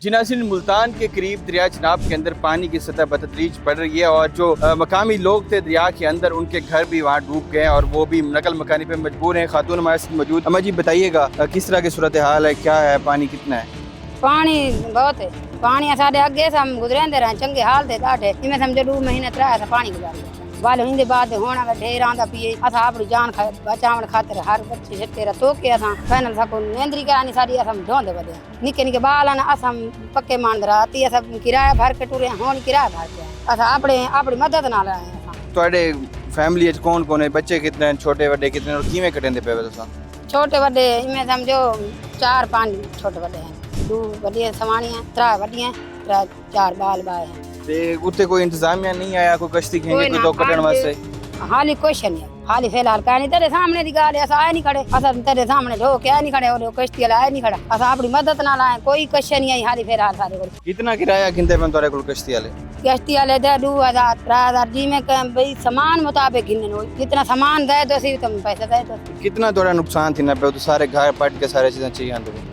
जी नाज़रीन, मुल्तान के करीब दरिया चनाब के अंदर पानी की सतह बतदरीज बढ़ रही है और जो मकामी लोग थे दरिया के अंदर, उनके घर भी वहाँ डूब गए और वो भी नकल मकानी पे मजबूर हैं। खातून हमारे साथ मौजूद। अम्मा जी बताइएगा, किस तरह की सूरत हाल है, क्या है, पानी कितना है? पानी बहुत है। पानी साढ़े अगे से हम गुजरेंदे रहे, चंगे हाल थे ढाडे। इवें समझो 2 महीने 3 से पानी गुजारे वाल हिंदे बाद होना ढेर आंदा पिए। असा अपनी जान बचावन खातिर हर बच्चे छत्ते तो के असा पैनल सको नेंद्री का नहीं सारी असम ढोंदे बदे निके निके बाल न असम पक्के मांदरा ती असा किराया भर के टुरे होन किराया भर के असा अपनी मदद नाल आए असा। ਤੁਹਾਡੇ फैमिली कौन कौन है, बच्चे कितने हैं, छोटे बड़े कितने और किवें कटेंदे पे तुसा? छोटे बड़े इवें समझो 4-5 छोटे बड़े हैं, 2 बड़ियां सवाणियां, 3 बड़ियां, 4 बाल बाए हैं। ते उत्ते कोई इंतजामिया नहीं आया, कोई कश्ती खेंगे कोई तो कटण वास्ते? हाली कुछ नहीं, हाली फिलहाल कह नहीं तेरे सामने दी गाल अस आए नहीं खड़े, अस तेरे सामने ढो के आए नहीं खड़े और कश्ती वाला आए नहीं खड़ा, अस अपनी मदद नाल आए, कोई कश नहीं आई हाली फिलहाल सारे को। कितना किराया किंदे पे तोरे कोल कश्ती वाले? कश्ती वाले दे 2000 3000 जी में कह भाई सामान मुताबिक गिनने हो, जितना सामान दे तो सी तुम पैसे दे दो। कितना तोरा नुकसान थी ना पे तो सारे घर पट के सारे चीजें चाहिए आंदे?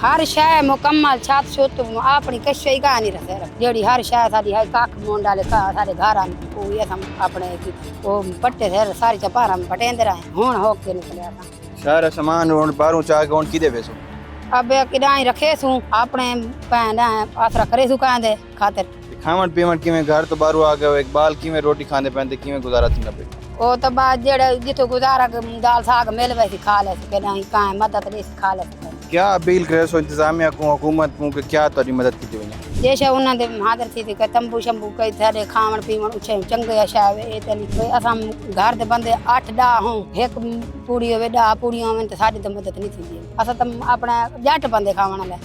हर शय मुकम्मल छत छुत अपनी कशे का नहीं रखे जेड़ी हर शय सारी है कख मोन डाले का सारे घर को ये हम अपने की वो पट्टे थे सारी चपारा में पटेंदे रहे हुन हो के निकले था सारा सामान और बाहरों चा के उन किदे बेसो अब किडाई रखे सु अपने पैन आसरा करे सु कांदे खातिर खावन पीवन किवें घर तो बाहरों आ गए इकबाल किवें रोटी खांदे पैंदे किवें गुजारा थी ना पे ओ तो बाद जेड़े जितो गुजारा दाल साग मिल वैसी खा ले के नहीं का मदद नहीं खा ले। क्या अपील करे सो इंतजामिया को हुकूमत को कि क्या तोरी मदद की वने जैसे उन्होंने हादर थी कि तंबू शंबू कई सारे खावन पीवन उछे चंगे अशावे ए तली असम घर दे बंदे 8 डा हो एक पूड़ी होवे डा पूड़ियां में तो साडी तो मदद नहीं थी अस तुम अपना जट बंदे खावन ले।